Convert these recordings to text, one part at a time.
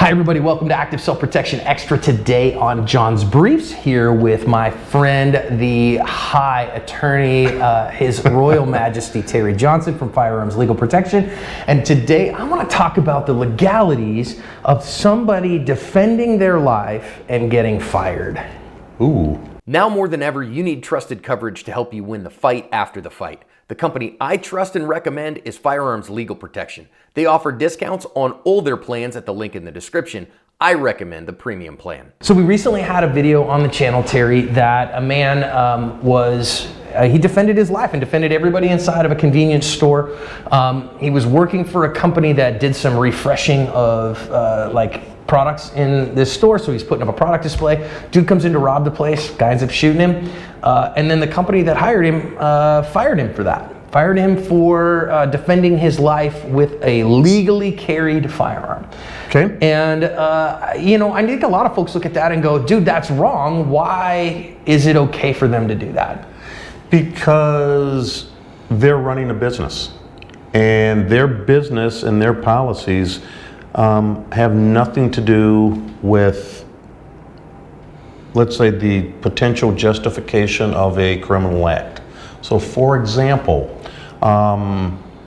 Hi everybody, welcome to Active Self-Protection Extra. Today on John's Briefs, here with my friend, the High Attorney, His Royal Majesty Terry Johnson from Firearms Legal Protection. And today I want to talk about the legalities of somebody defending their life and getting fired. Ooh. Now more than ever, you need trusted coverage to help you win the fight after the fight. The company I trust and recommend is Firearms Legal Protection. They offer discounts on all their plans at the link in the description. I recommend the premium plan. So we recently had a video on the channel, Terry, that a man he defended his life and defended everybody inside of a convenience store. He was working for a company that did some refreshing of products in this store, so he's putting up a product display. Dude comes in to rob the place, guy ends up shooting him, and then the company that hired him fired him for that. Fired him for defending his life with a legally carried firearm. Okay. And I think a lot of folks look at that and go, dude, that's wrong. Why is it okay for them to do that? Because they're running a business, and their business and their policies have nothing to do with, let's say, the potential justification of a criminal act. So for example,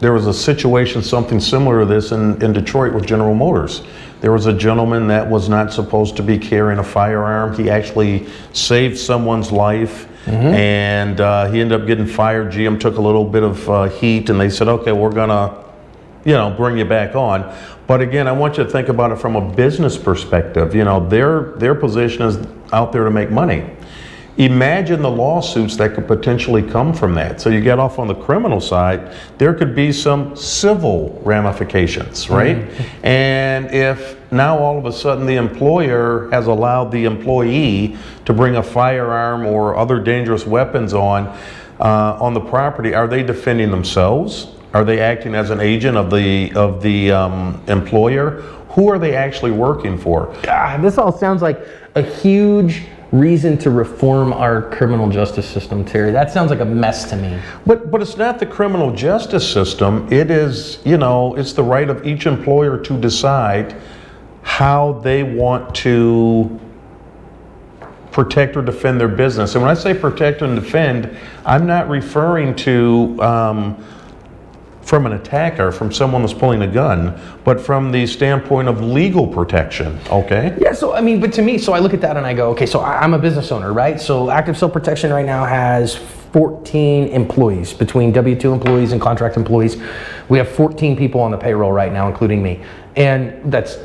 there was a situation, something similar to this in Detroit with General Motors. There was a gentleman that was not supposed to be carrying a firearm. He actually saved someone's life, and he ended up getting fired. GM took a little bit of heat, and they said, okay, we're gonna bring you back on. But again, I want you to think about it from a business perspective. Their position is out there to make money. Imagine the lawsuits that could potentially come from that. So you get off on the criminal side, there could be some civil ramifications, right? And if now all of a sudden the employer has allowed the employee to bring a firearm or other dangerous weapons on the property, are they defending themselves? Are they acting as an agent of the employer? Who are they actually working for? God, this all sounds like a huge reason to reform our criminal justice system, Terry. That sounds like a mess to me. But it's not the criminal justice system. It is, it's the right of each employer to decide how they want to protect or defend their business. And when I say protect and defend, I'm not referring to from an attacker, from someone that's pulling a gun, but from the standpoint of legal protection, okay? Yeah, but to me, so I look at that and I go, okay, so I'm a business owner, right? So Active Self-Protection right now has 14 employees, between W-2 employees and contract employees. We have 14 people on the payroll right now, including me. And that's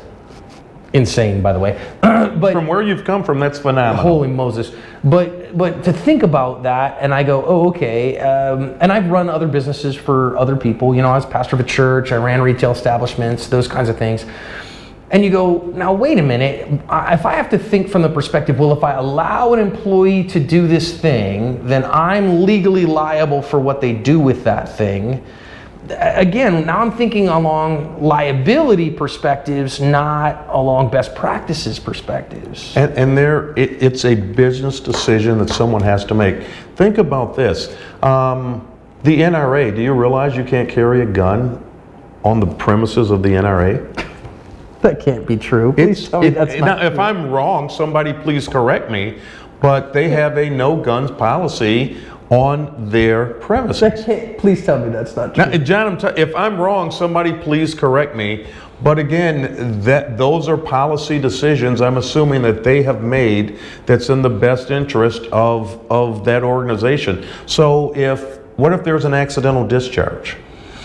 insane, by the way. But from where you've come from, that's phenomenal. Holy Moses. But to think about that, and I go, oh, okay. And I've run other businesses for other people. I was pastor of a church. I ran retail establishments, those kinds of things. And you go, now wait a minute. If I have to think from the perspective, well, if I allow an employee to do this thing, then I'm legally liable for what they do with that thing. Again, now I'm thinking along liability perspectives, not along best practices perspectives. And it's a business decision that someone has to make. Think about this. The NRA, do you realize you can't carry a gun on the premises of the NRA? That can't be true. Please tell me that's not true. If I'm wrong, somebody please correct me, but they have a no guns policy on their premises. Please tell me that's not true. Now, John, if I'm wrong, somebody please correct me. But again, those are policy decisions I'm assuming that they have made that's in the best interest of that organization. So what if there's an accidental discharge?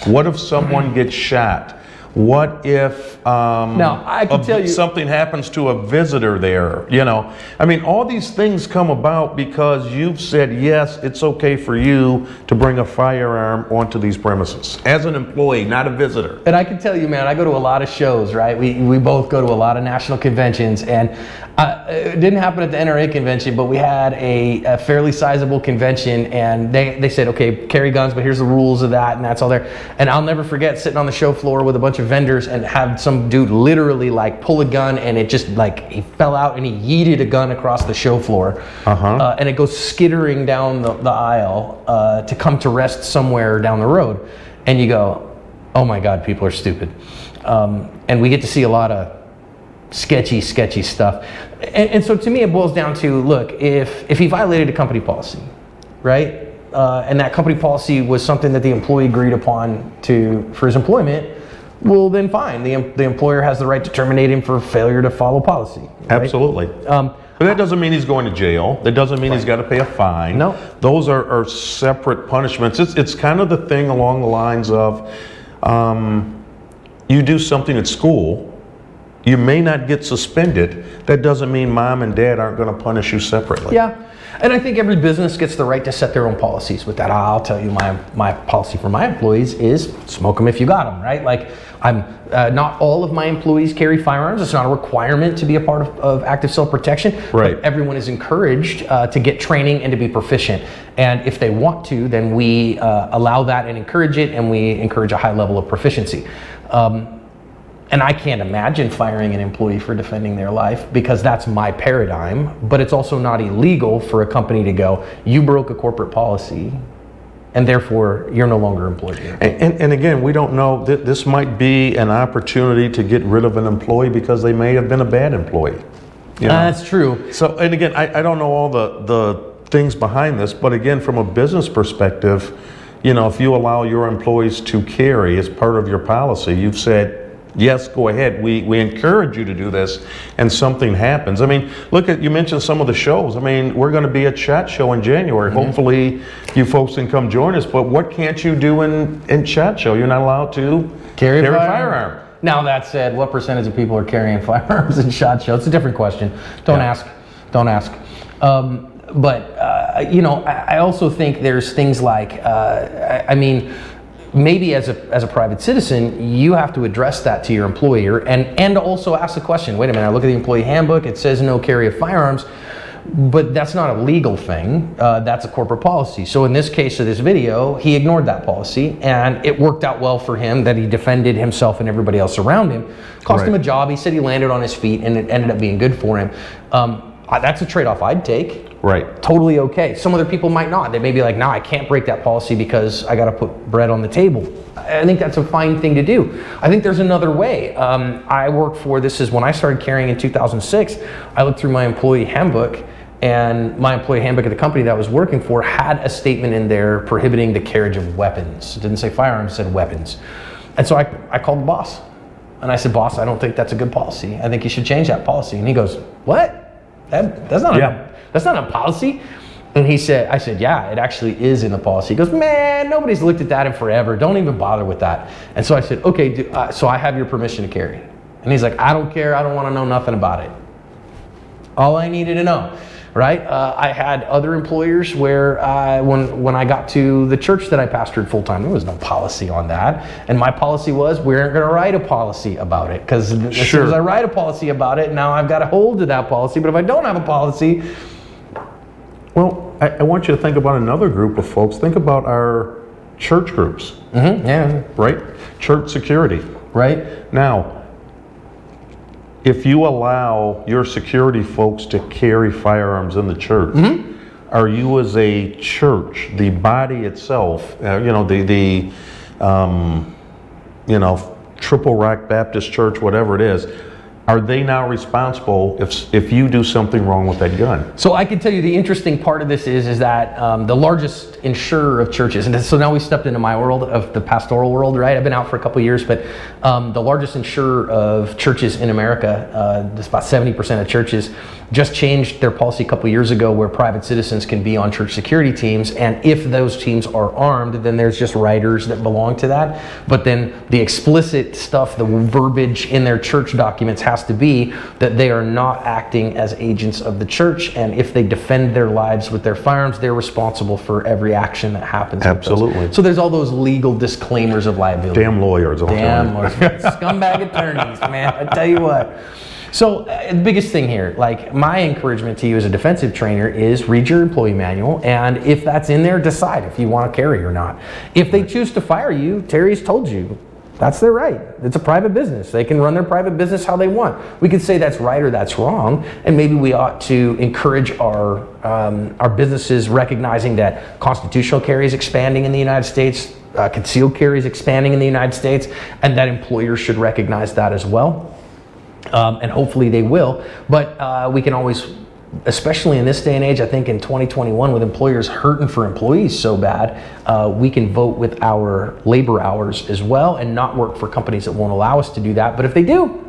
What if someone gets shot? What if now, I can tell you, something happens to a visitor there? All these things come about because you've said, yes, it's okay for you to bring a firearm onto these premises as an employee, not a visitor. And I can tell you, man, I go to a lot of shows, right? We both go to a lot of national conventions, and it didn't happen at the NRA convention, but we had a fairly sizable convention, and they said, okay, carry guns, but here's the rules of that, and that's all there. And I'll never forget sitting on the show floor with a bunch of vendors and have some dude literally pull a gun, and it just he fell out and he yeeted a gun across the show floor, and it goes skittering down the aisle to come to rest somewhere down the road. And you go, oh my God, people are stupid. And we get to see a lot of sketchy stuff. And so to me, it boils down to, look, if he violated a company policy, right? And that company policy was something that the employee agreed upon for his employment, well, then fine. The employer has the right to terminate him for failure to follow policy. Right? Absolutely. But that doesn't mean he's going to jail. That doesn't mean he's got to pay a fine. No. Those are separate punishments. It's kind of the thing along the lines of you do something at school, you may not get suspended. That doesn't mean mom and dad aren't going to punish you separately. Yeah. And I think every business gets the right to set their own policies with that. I'll tell you, my policy for my employees is smoke them if you got them, right? Like, not all of my employees carry firearms. It's not a requirement to be a part of active self-protection. Right. But everyone is encouraged to get training and to be proficient. And if they want to, then we allow that and encourage it, and we encourage a high level of proficiency. And I can't imagine firing an employee for defending their life, because that's my paradigm. But it's also not illegal for a company to go, you broke a corporate policy, and therefore you're no longer employed here. And again, we don't know, this might be an opportunity to get rid of an employee because they may have been a bad employee. You know? That's true. So, and again, I don't know all the things behind this, but again, from a business perspective, you know, if you allow your employees to carry as part of your policy, you've said, yes, go ahead. We encourage you to do this, and something happens. I mean, you mentioned some of the shows. I mean, we're going to be at SHOT Show in January. Mm-hmm. Hopefully, you folks can come join us. But what can't you do in SHOT Show? You're not allowed to carry a firearm. Now, that said, what percentage of people are carrying firearms in SHOT Show? It's a different question. Don't ask. But you know, I also think there's things like, I mean, maybe as a private citizen, you have to address that to your employer, and also ask the question, wait a minute, I look at the employee handbook, it says no carry of firearms, but that's not a legal thing, that's a corporate policy. So in this case of this video, he ignored that policy, and it worked out well for him that he defended himself and everybody else around him. Cost him a job, he said he landed on his feet, and it ended up being good for him. That's a trade-off I'd take. Right. Totally okay. Some other people might not. They may be like, no, I can't break that policy because I got to put bread on the table. I think that's a fine thing to do. I think there's another way. I work for, this is when I started carrying in 2006, I looked through my employee handbook, and my employee handbook at the company that I was working for had a statement in there prohibiting the carriage of weapons. It didn't say firearms, it said weapons. And so I called the boss, and I said, boss, I don't think that's a good policy. I think you should change that policy. And he goes, what? That's not a policy. And I said, yeah, it actually is in the policy. He goes, man, nobody's looked at that in forever. Don't even bother with that. And so I said, okay, so I have your permission to carry. And he's like, I don't care. I don't want to know nothing about it. All I needed to know, right? I had other employers where when I got to the church that I pastored full time, there was no policy on that. And my policy was, we aren't going to write a policy about it. Because as soon as I write a policy about it, now I've got to hold to that policy. But if I don't have a policy... Well, I want you to think about another group of folks. Think about our church groups. Mm-hmm, yeah. Right? Church security. Right. Now, if you allow your security folks to carry firearms in the church, are you as a church, the body itself, the Triple Rock Baptist Church, whatever it is, are they now responsible if you do something wrong with that gun? So I can tell you the interesting part of this is that the largest insurer of churches, and so now we stepped into my world of the pastoral world, right? I've been out for a couple of years, but the largest insurer of churches in America, just about 70% of churches, just changed their policy a couple of years ago where private citizens can be on church security teams, and if those teams are armed, then there's just writers that belong to that. But then the explicit stuff, the verbiage in their church documents has to be that they are not acting as agents of the church, and if they defend their lives with their firearms, they're responsible for every action that happens. Absolutely. So there's all those legal disclaimers of liability. Damn lawyers. Damn lawyers. Scumbag attorneys, man. I tell you what. So the biggest thing here, like my encouragement to you as a defensive trainer is read your employee manual, and if that's in there, decide if you want to carry or not. If they choose to fire you, Terry's told you, that's their right. It's a private business. They can run their private business how they want. We could say that's right or that's wrong, and maybe we ought to encourage our businesses recognizing that constitutional carry is expanding in the United States, concealed carry is expanding in the United States, and that employers should recognize that as well. and hopefully they will. But we can always, especially in this day and age, I think in 2021, with employers hurting for employees so bad, we can vote with our labor hours as well and not work for companies that won't allow us to do that. But if they do,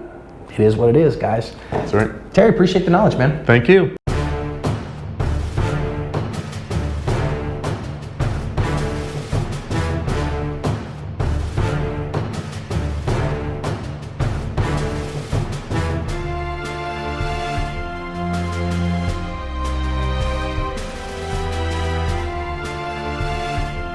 it is what it is, guys. That's right. Terry, appreciate the knowledge, man. Thank you.